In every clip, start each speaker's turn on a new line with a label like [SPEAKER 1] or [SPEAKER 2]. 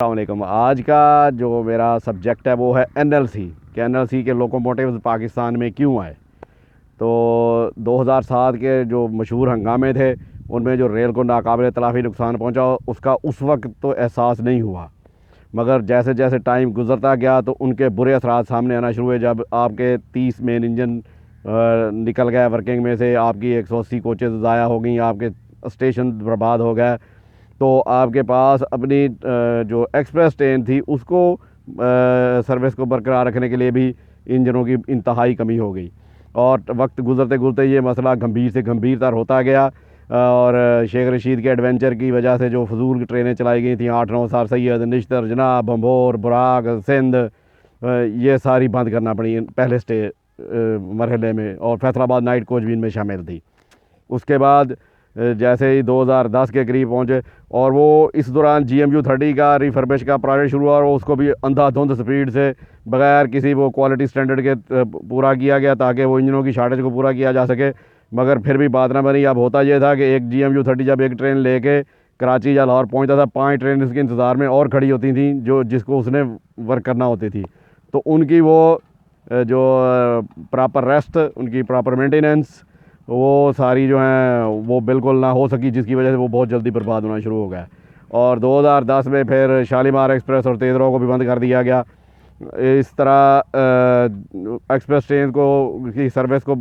[SPEAKER 1] अस्सलामुअलैकुम। आज का जो मेरा सब्जेक्ट है वो है एनएलसी कि एनएलसी के लोकोमोटिव्स पाकिस्तान में क्यों आए। तो 2007 के जो मशहूर हंगामे थे उनमें जो रेल को नाकाबिल तलाफ़ी नुकसान पहुंचा उसका उस वक्त तो एहसास नहीं हुआ, मगर जैसे जैसे टाइम गुजरता गया तो उनके बुरे असरात सामने आना शुरू हुए। जब आपके 30 मेन इंजन निकल गए वर्किंग में से, आपकी 180 कोचेज़ ज़ाया हो गई, आपके स्टेशन बर्बाद हो गए, तो आपके पास अपनी जो एक्सप्रेस ट्रेन थी उसको सर्विस को बरकरार रखने के लिए भी इंजनों की इंतहाई कमी हो गई। और वक्त गुजरते गुजरते ये मसला गंभीर से गंभीरतर होता गया। और शेख रशीद के एडवेंचर की वजह से जो फजूल की ट्रेनें चलाई गई थी 8-9 साल, सैयद, निश्तर, जनाब, बम्बोर, बुराक, सिंध, ये सारी बंद करना पड़ी पहले मरहले में, और फैसलाबाद नाइट कोच भी इनमें शामिल थी। उसके बाद जैसे ही 2010 के करीब पहुँचे और वो इस दौरान GMU-30 का रिफर्बिश का प्रोजेक्ट शुरू हुआ और उसको भी अंधाधुंध स्पीड से बगैर किसी वो क्वालिटी स्टैंडर्ड के पूरा किया गया ताकि वो इंजनों की शार्टेज को पूरा किया जा सके। मगर फिर भी बात ना बनी। अब होता यह था कि एक GMU-30 जब एक ट्रेन लेके कराची या लाहौर पहुँचता था, 5 ट्रेन इसके इंतज़ार में और खड़ी होती थी जो जिसको उसने वर्क करना होती थी। तो उनकी वो जो प्रॉपर रेस्ट, उनकी प्रॉपर मेंटेनेंस, वो सारी जो हैं वो बिल्कुल ना हो सकी, जिसकी वजह से वो बहुत जल्दी बर्बाद होना शुरू हो गया। और 2010 में फिर शालीमार एक्सप्रेस और तेज़रों को भी बंद कर दिया गया। इस तरह एक्सप्रेस ट्रेन को की सर्विस को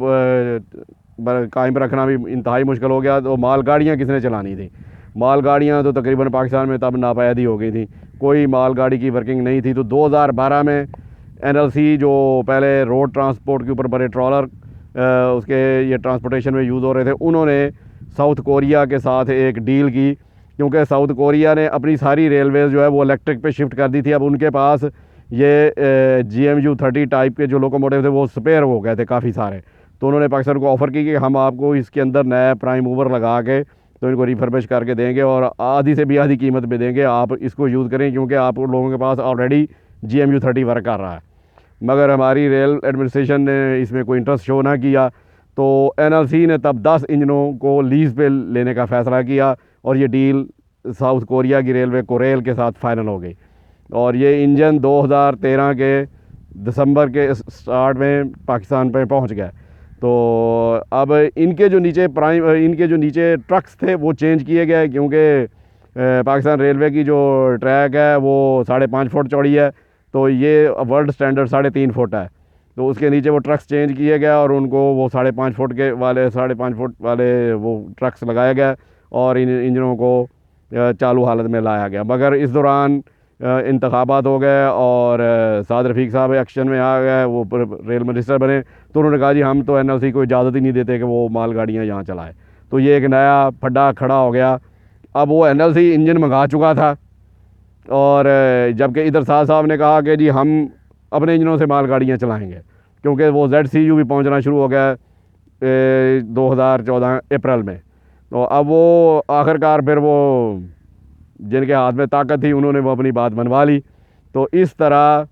[SPEAKER 1] कायम रखना भी इंतहाई मुश्किल हो गया। तो मालगाड़ियाँ किसने चलानी थी? मालगाड़ियाँ तो तकरीबन पाकिस्तान में तब नापैद ही हो गई थी, कोई मालगाड़ी की वर्किंग नहीं थी। तो 2012 में NLC जो पहले रोड ट्रांसपोर्ट के ऊपर बड़े ट्रॉलर उसके ये ट्रांसपोर्टेशन में यूज़ हो रहे थे, उन्होंने साउथ कोरिया के साथ एक डील की, क्योंकि साउथ कोरिया ने अपनी सारी रेलवेज़ जो है वो इलेक्ट्रिक पे शिफ्ट कर दी थी। अब उनके पास ये GMU-30 टाइप के जो लोकोमोटिव थे वो स्पेयर हो गए थे काफ़ी सारे। तो उन्होंने पाकिस्तान को ऑफ़र की कि हम आपको इसके अंदर नया प्राइम मूवर लगा के तो इनको रिफर्बिश करके देंगे और आधी से भी आधी कीमत पे देंगे, आप इसको यूज़ करें, क्योंकि आप लोगों के पास ऑलरेडी GMU-30 वर्क कर रहा है। मगर हमारी रेल एडमिनिस्ट्रेशन ने इसमें कोई इंटरेस्ट शो ना किया। तो NLC ने तब 10 इंजनों को लीज़ पे लेने का फ़ैसला किया और ये डील साउथ कोरिया की रेलवे कोरेल के साथ फ़ाइनल हो गई। और ये इंजन 2013 के दिसंबर के स्टार्ट में पाकिस्तान पे पहुंच गया। तो अब इनके जो नीचे ट्रक्स थे वो चेंज किए गए, क्योंकि पाकिस्तान रेलवे की जो ट्रैक है वो 5.5 फुट चौड़ी है, तो ये वर्ल्ड स्टैंडर्ड 3.5 फुट है। तो उसके नीचे वो ट्रक्स चेंज किए गए और उनको वो 5.5 फुट के वाले 5.5 फुट वाले वो ट्रक्स लगाए गए और इन इंजनों को चालू हालत में लाया गया। मगर इस दौरान इंतखाबात हो गए और साद रफ़ीक साहब एक्शन में आ गए, वो रेल मिनिस्टर बने। तो उन्होंने कहा जी हम तो NLC को इजाज़त ही नहीं देते कि वो मालगाड़ियाँ यहाँ चलाए। तो ये एक नया फड्डा खड़ा हो गया। अब वो NLC इंजन मंगा चुका था और जबकि इधर साहब ने कहा कि जी हम अपने इंजनों से मालगाड़ियाँ चलाएँगे, क्योंकि वो ZCU भी पहुँचना शुरू हो गया 2014 अप्रैल में। तो अब वो आखिरकार फिर वो जिनके हाथ में ताकत थी उन्होंने वो अपनी बात मनवा ली। तो इस तरह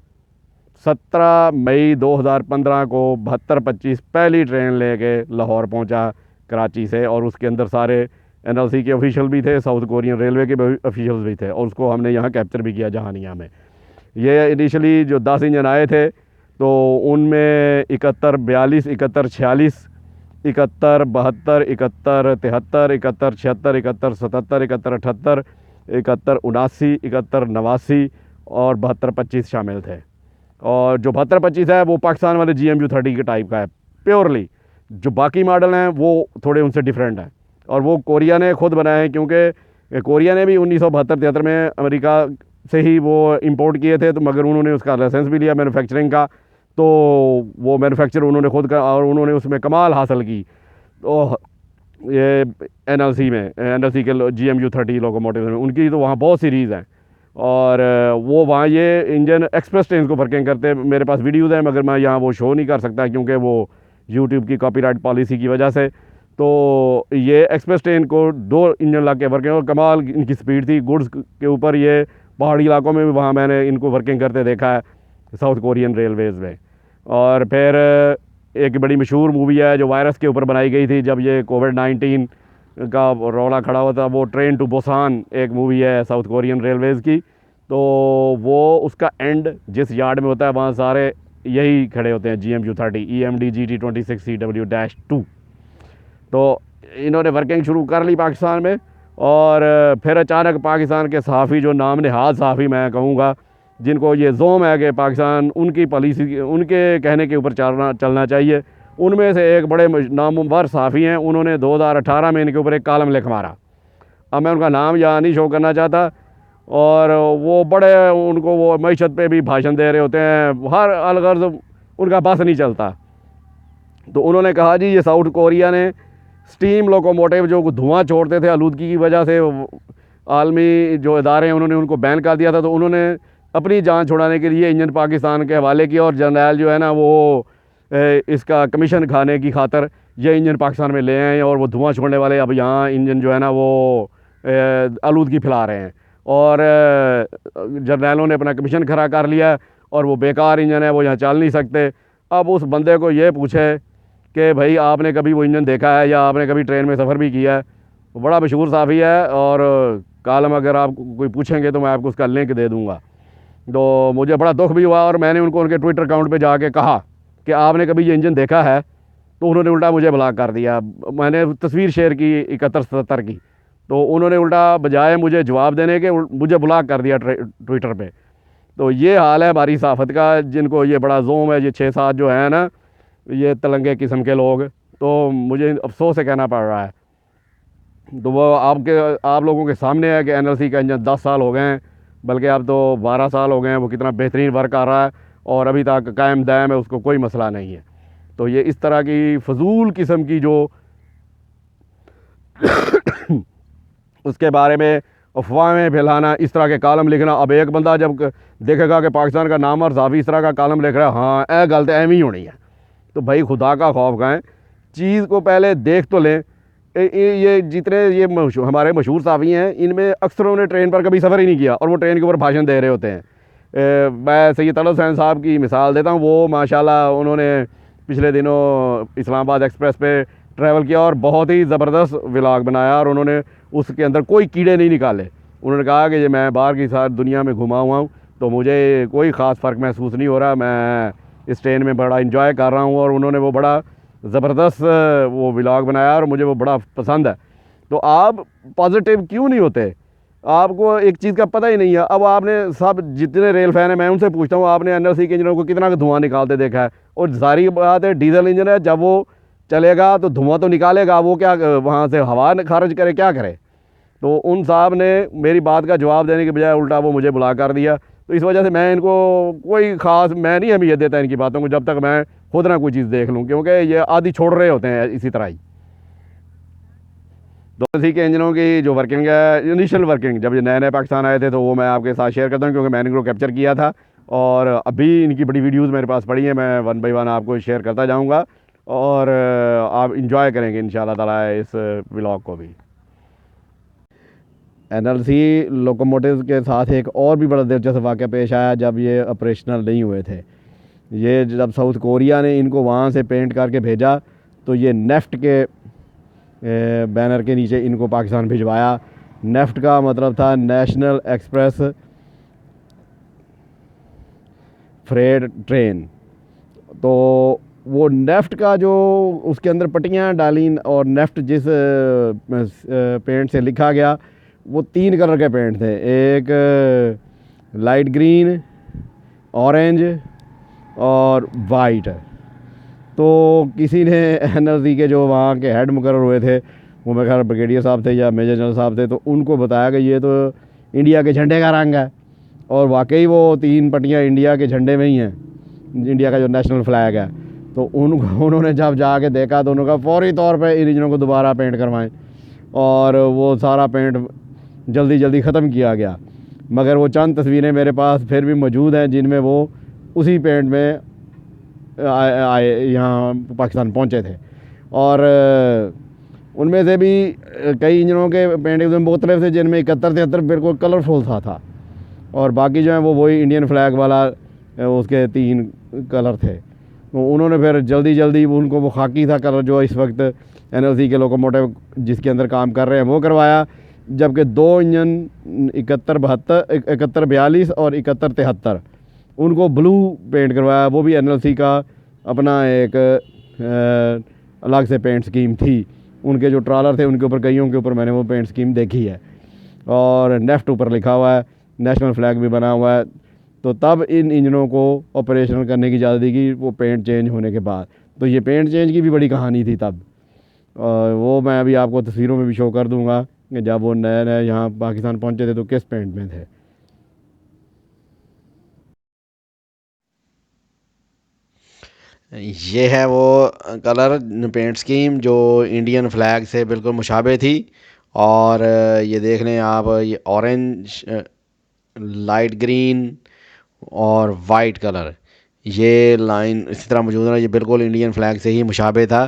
[SPEAKER 1] 17 मई 2015 को 7225 पहली ट्रेन लेके लाहौर पहुंचा कराची से, और उसके अंदर सारे NLC के ऑफिशियल भी थे, साउथ कोरियन रेलवे के ऑफिशियल भी थे, और उसको हमने यहाँ कैप्चर भी किया जहानिया में। ये इनिशियली जो 10 इंजन आए थे तो उनमें 71, 42, 71, 46, 71, 72, 71, 73, 71, 76, 71, 77, 71, 78, 71, 79, 71, 89 और 7225 शामिल थे। और जो 7225 है वो पाकिस्तान वाले GMU-30 के टाइप का है प्योरली। जो बाकी मॉडल हैं वो थोड़े उनसे डिफरेंट हैं और वो कोरिया ने खुद बनाए हैं, क्योंकि कोरिया ने भी 1972-73 में अमेरिका से ही वो इंपोर्ट किए थे। तो मगर उन्होंने उसका लाइसेंस भी लिया मैन्युफैक्चरिंग का, तो वो मैन्युफैक्चर उन्होंने खुद का और उन्होंने उसमें कमाल हासिल की। तो ये NLC के GMU-30 लोकोमोटिव में उनकी तो वहाँ बहुत सीरीज़ हैं और वो वहाँ ये इंजन एक्सप्रेस ट्रेन को वर्किंग करते हैं। मेरे पास वीडियोज़ हैं मगर मैं यहाँ वो शो नहीं कर सकता क्योंकि वो YouTube की कॉपीराइट पॉलिसी की वजह से। तो ये एक्सप्रेस ट्रेन को 2 इंजन ला के वर्किंग और कमाल इनकी स्पीड थी। गुड्स के ऊपर ये पहाड़ी इलाकों में भी वहाँ मैंने इनको वर्किंग करते देखा है साउथ कोरियन रेलवेज़ में। और फिर एक बड़ी मशहूर मूवी है जो वायरस के ऊपर बनाई गई थी जब ये कोविड-19 का रौला खड़ा हुआ था, वो ट्रेन टू बुसान एक मूवी है साउथ कोरियन रेलवेज़ की। तो वो उसका एंड जिस यार्ड में होता है वहाँ सारे यही खड़े होते हैं GMU-30 EMD GT26CW-2। तो इन्होंने वर्किंग शुरू कर ली पाकिस्तान में, और फिर अचानक पाकिस्तान के सहाफ़ी, जो नाम नहाद सहाफ़ी मैं कहूँगा, जिनको ये जोम है कि पाकिस्तान उनकी पॉलिसी, उनके कहने के ऊपर चलना चाहिए, उनमें से एक बड़े नामवर सहाफ़ी हैं। उन्होंने 2018 में इनके ऊपर एक कॉलम लिख मारा। अब मैं उनका नाम यहाँ नहीं शो करना चाहता, और वो बड़े, उनको वो मईशत पे भी भाषण दे रहे होते हैं, हर अलगर्ज उनका बस नहीं चलता। तो उन्होंने कहा जी ये साउथ कोरिया ने स्टीम लोकोमोटिव जो धुआं छोड़ते थे आलूदगी की वजह से, आलमी जो इदारे हैं उन्होंने उनको बैन कर दिया था। तो उन्होंने अपनी जान छुड़ाने के लिए इंजन पाकिस्तान के हवाले किया, और जर्नैल जो है ना वो इसका कमीशन खाने की खातर ये इंजन पाकिस्तान में ले आए, और वो धुआं छोड़ने वाले अब यहाँ इंजन जो है ना वो आलूदगी फैला रहे हैं, और जर्नैलों ने अपना कमीशन खरा कर लिया, और वो बेकार इंजन है, वो यहाँ चल नहीं सकते। अब उस बंदे को ये पूछे कि भाई आपने कभी वो इंजन देखा है, या आपने कभी ट्रेन में सफ़र भी किया है? वो बड़ा मशहूर सहाफ़ी है, और कॉलम अगर आप कोई पूछेंगे तो मैं आपको उसका लिंक दे दूँगा। तो मुझे बड़ा दुख भी हुआ, और मैंने उनको उनके ट्विटर अकाउंट पे जाके कहा कि आपने कभी ये इंजन देखा है? तो उन्होंने उल्टा मुझे ब्लॉक कर दिया। मैंने तस्वीर शेयर की 71-77 की, तो उन्होंने उल्टा बजाय मुझे जवाब देने के मुझे ब्लॉक कर दिया ट्विटर पे। तो ये हाल है हमारी सहाफ़त का, जिनको ये बड़ा जोम है, ये 6-7 जो है ना ये तलंगे किस्म के लोग, तो मुझे अफसोस से कहना पड़ रहा है। तो वो आप लोगों के सामने है कि NLC का इंजन 10 साल हो गए हैं, बल्कि अब तो 12 साल हो गए हैं, वो कितना बेहतरीन वर्क कर रहा है, और अभी तक कायम दायम है, उसको कोई मसला नहीं है। तो ये इस तरह की फजूल किस्म की जो उसके बारे में अफवाहें फैलाना, इस तरह के कॉलम लिखना। अब एक बंदा जब देखेगा कि पाकिस्तान का नाम और सहाफ़ी इस तरह का कॉलम लिख रहा है, हाँ ए गल तो एवं ही होनी है, तो भाई खुदा का खौफ खाएँ, चीज़ को पहले देख तो लें। ये जितने ये हमारे मशहूर सहाफ़ी हैं, इनमें अक्सर उन्होंने ट्रेन पर कभी सफ़र ही नहीं किया, और वो ट्रेन के ऊपर भाषण दे रहे होते हैं। मैं सैयद तलत हुसैन साहब की मिसाल देता हूँ। वो माशाल्लाह उन्होंने पिछले दिनों इस्लामाबाद एक्सप्रेस पे ट्रैवल किया, और बहुत ही ज़बरदस्त व्लॉग बनाया, और उन्होंने उसके अंदर कोई कीड़े नहीं निकाले। उन्होंने कहा कि ये मैं बाहर की सारी दुनिया में घुमा हुआ हूँ, तो मुझे कोई ख़ास फ़र्क महसूस नहीं हो रहा, मैं इस ट्रेन में बड़ा इंजॉय कर रहा हूँ। और उन्होंने वो बड़ा ज़बरदस्त वो व्लॉग बनाया, और मुझे वो बड़ा पसंद है। तो आप पॉजिटिव क्यों नहीं होते? आपको एक चीज़ का पता ही नहीं है। अब आपने सब जितने रेल फैन हैं, मैं उनसे पूछता हूँ, आपने NLC के इंजनों को कितना धुआं निकालते देखा है? और सारी बात है, डीजल इंजन है, जब वो चलेगा तो धुआं तो निकालेगा, वो क्या वहाँ से हवा खारिज करे, क्या करे? तो उन साहब ने मेरी बात का जवाब देने के बजाय उल्टा वो मुझे ब्लॉक कर दिया। तो इस वजह से मैं इनको कोई ख़ास मैं नहीं अहमियत देता इनकी बातों को, जब तक मैं खुद ना कोई चीज़ देख लूँ, क्योंकि ये आदि छोड़ रहे होते हैं इसी तरह ही। तो इसी के इंजनों की जो वर्किंग है, इनिशियल वर्किंग जब ये नए नए पाकिस्तान आए थे, तो वो मैं आपके साथ शेयर करता हूँ, क्योंकि मैंने इनको कैप्चर किया था, और अभी इनकी बड़ी वीडियोज़ मेरे पास पड़ी हैं। मैं 1 बाय 1 आपको शेयर करता जाऊँगा, और आप इंजॉय करेंगे इंशाल्लाह ताला इस व्लॉग को भी। NLC लोकोमोटिव के साथ एक और भी बड़ा दिलचस्प वाक़या पेश आया जब ये ऑपरेशनल नहीं हुए थे। ये जब साउथ कोरिया ने इनको वहाँ से पेंट करके भेजा, तो ये नेफ्ट के बैनर के नीचे इनको पाकिस्तान भिजवाया। नेफ्ट का मतलब था नेशनल एक्सप्रेस फ्रेट ट्रेन। तो वो नेफ्ट का जो उसके अंदर पट्टियाँ डाली, और नेफ्ट जिस पेंट से लिखा गया, वो 3 कलर के पेंट थे, एक लाइट ग्रीन, ऑरेंज और वाइट। तो किसी ने NLC के जो वहाँ के हेड मुकर्रर हुए थे, वो मेरे ख्याल ब्रिगेडियर साहब थे या मेजर जनरल साहब थे, तो उनको बताया कि ये तो इंडिया के झंडे का रंग है। और वाकई वो 3 पट्टियाँ इंडिया के झंडे में ही हैं, इंडिया का जो नेशनल फ्लैग है। तो उन्होंने जब जाके देखा, तो उन्होंने कहा फ़ौरी तौर पे इन इंजनों को दोबारा पेंट करवाएं, और वो सारा पेंट जल्दी जल्दी ख़त्म किया गया। मगर वो चंद तस्वीरें मेरे पास फिर भी मौजूद हैं, जिनमें वो उसी पेंट में आए यहाँ पाकिस्तान पहुँचे थे। और उनमें से भी कई इंजनों के पेंट मुख्तलिफ थे, जिनमें 71-73 बिल्कुल कलरफुल था, और बाकी जो है वो वही इंडियन फ्लैग वाला उसके 3 कलर थे। तो उन्होंने फिर जल्दी जल्दी उनको वो खाकी था कलर जो इस वक्त NLC के लोकोमोटिव जिसके अंदर काम कर रहे हैं वो करवाया। जबकि 2 इंजन 71-72 और 71-73 उनको ब्लू पेंट करवाया। वो भी NLC का अपना एक अलग से पेंट स्कीम थी। उनके जो ट्रॉलर थे उनके ऊपर, कईयों के ऊपर मैंने वो पेंट स्कीम देखी है। और नेफ्ट ऊपर लिखा हुआ है, नेशनल फ्लैग भी बना हुआ है। तो तब इन इंजनों को ऑपरेशन करने की इजाज़त दी गई वो पेंट चेंज होने के बाद। तो ये पेंट चेंज की भी बड़ी कहानी थी तब। और वो मैं अभी आपको तस्वीरों में भी शो कर दूंगा कि जब वो नए नए यहाँ पाकिस्तान पहुँचे थे तो किस पेंट में थे। ये है वो कलर पेंट स्कीम जो इंडियन फ्लैग से बिल्कुल मुशाबे थी। और ये देख लें आप, ये ऑरेंज, लाइट ग्रीन और वाइट कलर, ये लाइन इसी तरह मौजूद है। ये बिल्कुल इंडियन फ्लैग से ही मुशाबे था।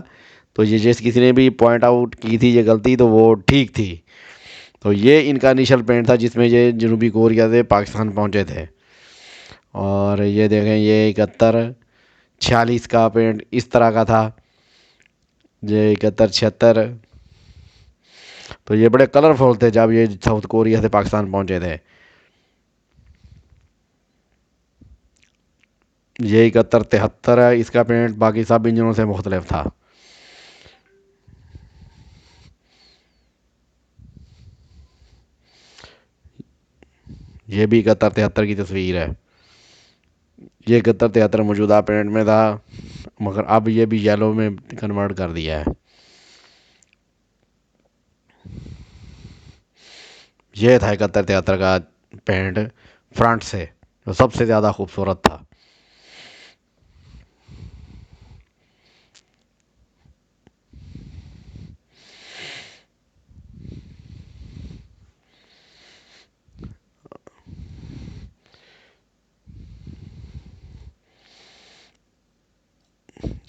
[SPEAKER 1] तो ये जिस किसी ने भी पॉइंट आउट की थी ये गलती, तो वो ठीक थी। तो ये इनका इनिशियल पेंट था जिसमें ये जनूबी कोरिया से पाकिस्तान पहुंचे थे। और ये देखें, ये 71-46 का पेंट इस तरह का था, ये 71-76। तो ये बड़े कलरफुल थे जब ये साउथ कोरिया से पाकिस्तान पहुंचे थे। ये 71-73 है, इसका पेंट बाकी सब इंजनों से मुख्तलिफ था। ये भी 71-73 की तस्वीर है। ये 71-73 मौजूदा पेंट में था, मगर अब ये भी येलो में कन्वर्ट कर दिया है। ये था 71-73 का पेंट फ्रंट से, जो सबसे ज़्यादा खूबसूरत था।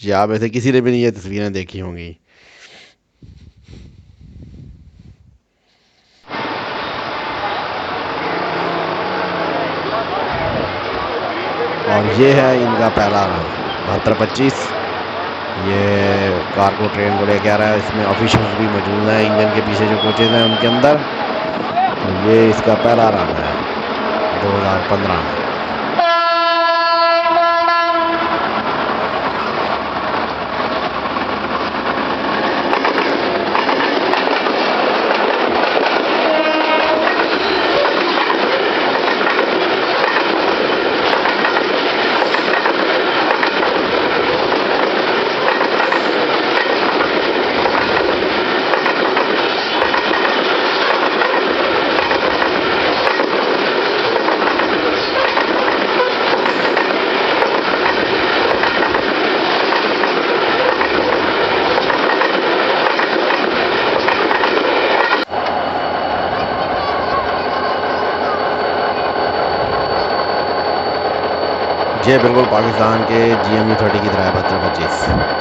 [SPEAKER 1] ये आप ऐसे किसी ने भी नहीं ये तस्वीरें देखी होंगी। और ये है इनका पहला रन 72-25। ये कार्गो ट्रेन को लेके आ रहा है, इसमें ऑफिशियल्स भी मौजूद हैं, इंजन के पीछे जो कोचेज हैं उनके अंदर। तो ये इसका पहला रन है 2015 में। ये बिल्कुल पाकिस्तान के GMU-30 की तरह है 72-25।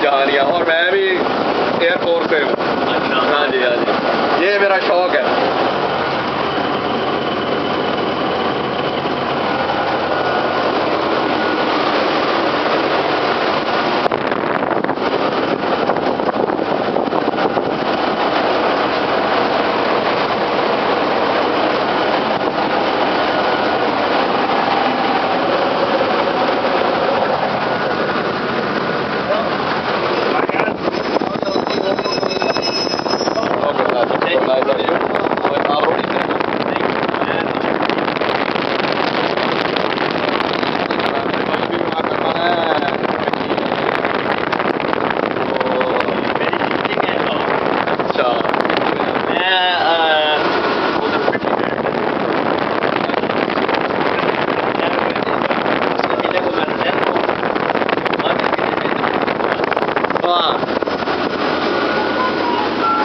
[SPEAKER 1] जहानिया, और मैं भी एयरफोर्स पे हूँ।
[SPEAKER 2] अच्छा।
[SPEAKER 1] हाँ जी, हाँ जी, ये मेरा शौक है।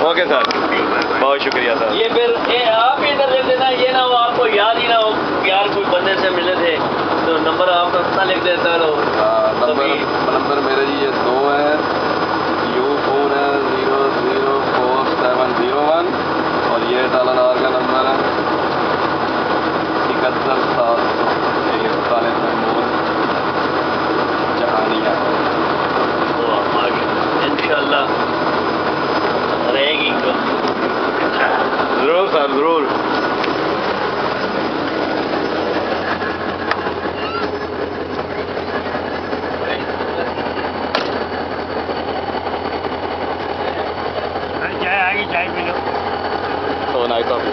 [SPEAKER 1] ओके सर, बहुत शुक्रिया सर।
[SPEAKER 2] ये फिर आप ही इधर लिख देना, ये ना हो आपको याद ही ना हो यार कोई बंदे से मिले थे, तो नंबर आपका कितना लिख देता है लोग।
[SPEAKER 1] नंबर मेरे जी ये 2 है, U4 है 004701, और ये टालानार का नंबर है 71 जहानिया।
[SPEAKER 2] इंशाल्लाह रहेगी।
[SPEAKER 1] ज़रूर सर, ज़रूर।
[SPEAKER 2] चाय आएगी, चाय पी लो।
[SPEAKER 1] तो नाइस ऑफ यू।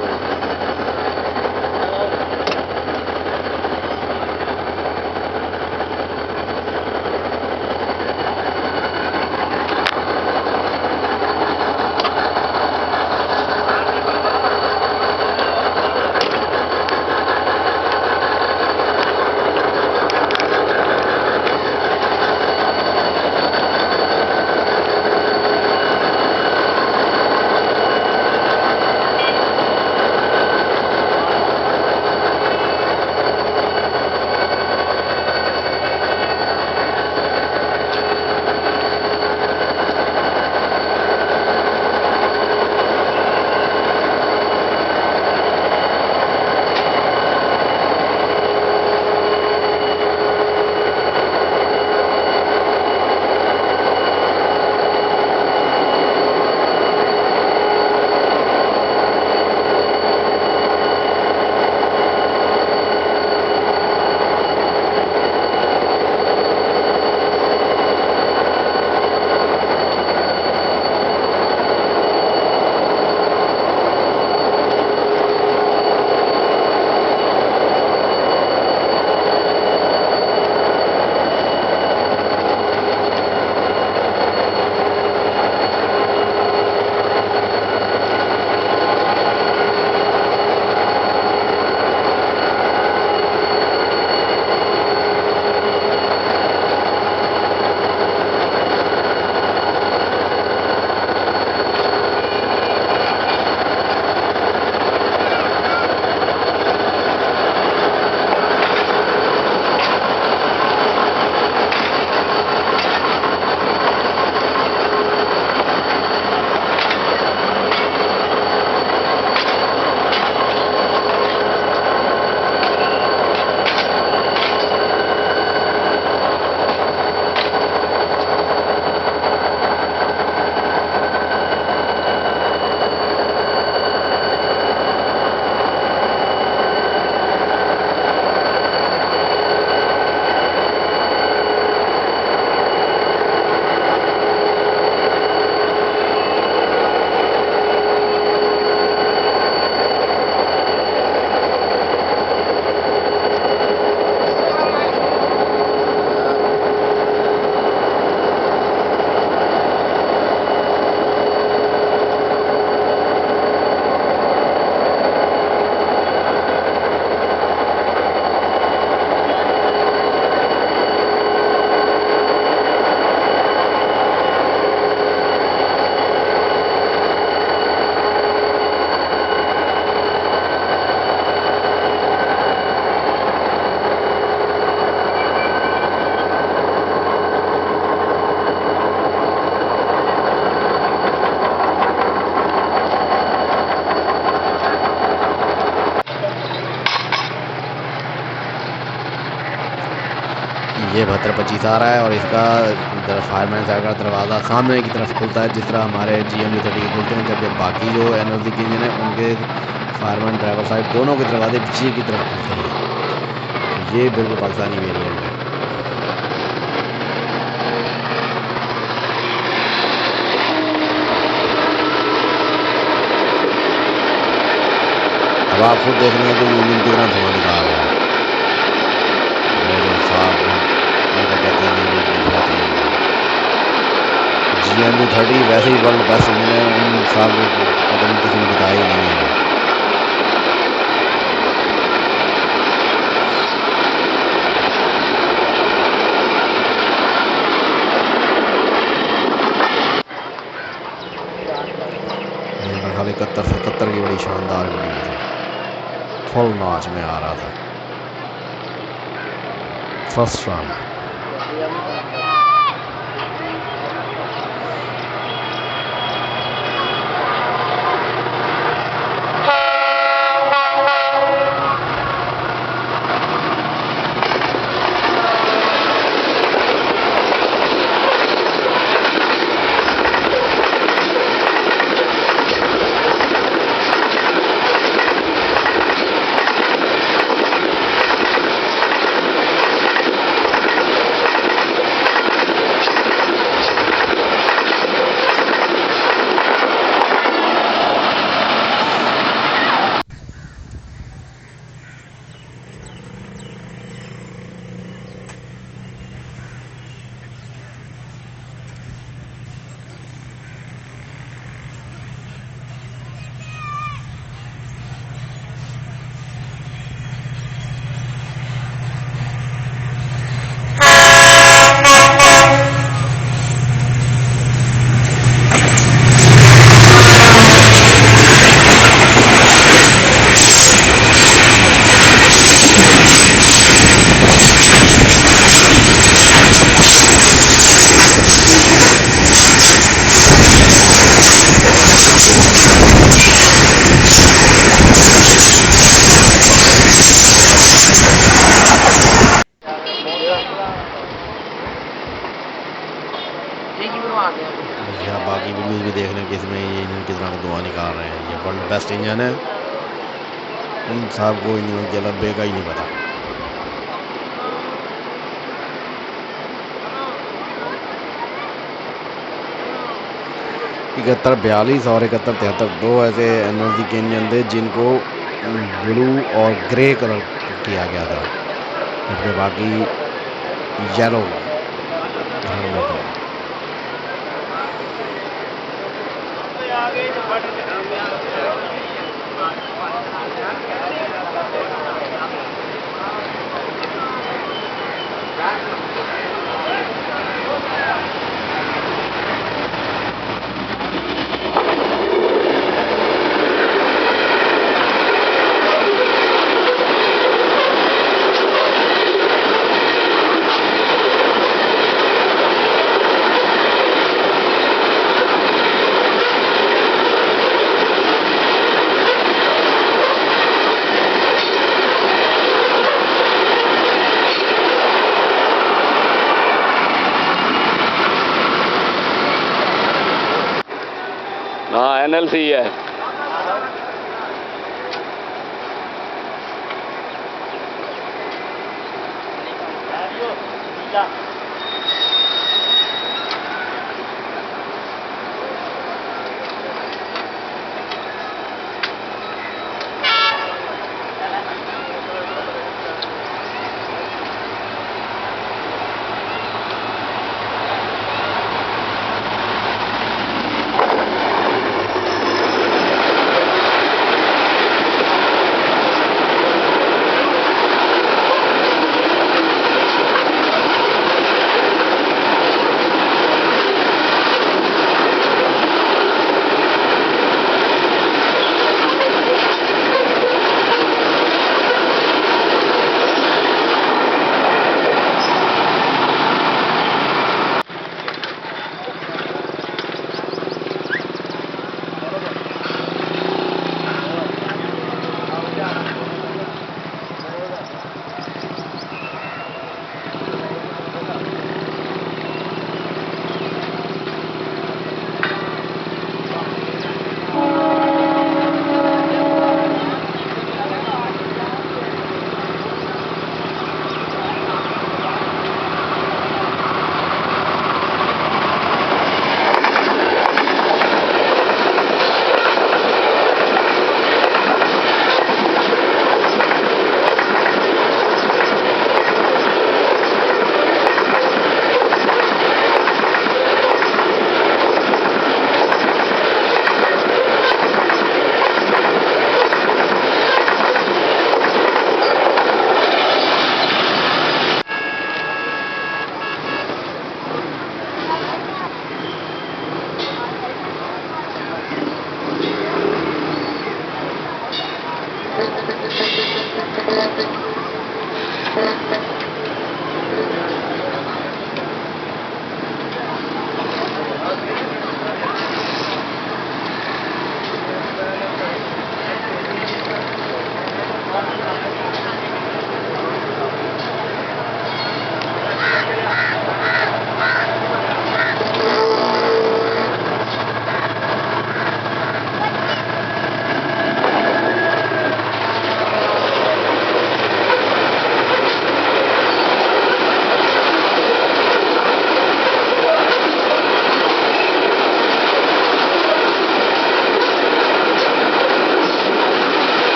[SPEAKER 1] ये 7225 आ रहा है और इसका फायरमैन साइड का दरवाज़ा सामने की तरफ खुलता है, जिस तरह हमारे GMU30 के खुलते हैं, जबकि बाकी जो NLC के इंजन है उनके फायरमैन ड्राइवर साइड दोनों के दरवाजे पीछे की तरफ खुलते हैं। तो ये बिल्कुल पाकिस्तानी वेरिएंट है। अब आप खुद देख रहे हैं कि इंजन कितना धुआं निकाल रहा है। ये जो साहब उनको कहते हैं ये भी बहुत ही GMU30 वैसे ही वर्ल्ड बेस्ट इंजन है, उन साहब को पता नहीं किसी ने बताया ही नहीं है। मेरा ख्याल 71-77 की बड़ी शानदार वीडियो थी, फुल नॉच में आ रहा था फर्स्ट रन। या बाकी वीडियोस भी देख लें कि इसमें ये इंजन किस तरह का धुआं निकाल रहे हैं। ये वर्ल्ड बेस्ट इंजन है, उन साहब को इंजन के अलावा बेगा ही नहीं पता। इकहत्तर 42 और 71 73 दो ऐसे NLC के इंजन थे जिनको ब्लू और ग्रे कलर किया गया था, जबकि बाकी येलो रंग में थे। हाँ NLC है।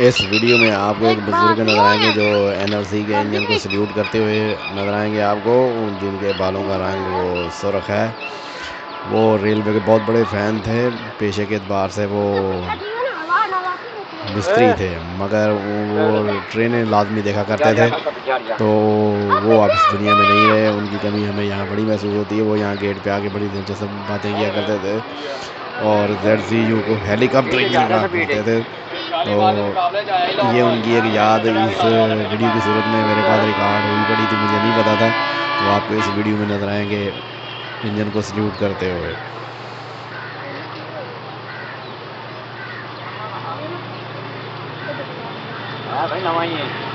[SPEAKER 1] इस वीडियो में आपको एक बुज़ुर्ग नज़र आएंगे जो एनएलसी के इंजन को सल्यूट करते हुए नज़र आएंगे आपको, जिनके बालों का रंग वो सुर्ख है। वो रेलवे के बहुत बड़े फ़ैन थे, पेशे के एतबार से वो मिस्त्री थे, मगर वो ट्रेनें लाजमी देखा करते थे। तो वो अब इस दुनिया में नहीं रहे, उनकी कमी हमें यहाँ बड़ी महसूस होती है। वो यहाँ गेट पे आके बड़ी दिलचस्प बातें किया करते थे और ZCU को हेलीकॉप्टरिंग कहा करते थे। तो ये उनकी एक याद इस वीडियो की सूरत में मेरे पास रिकॉर्ड हुई पड़ी थी, मुझे नहीं पता था। तो आपको इस वीडियो में नजर आएंगे इंजन को सल्यूट करते हुए।
[SPEAKER 2] हाँ भाई नवाई है।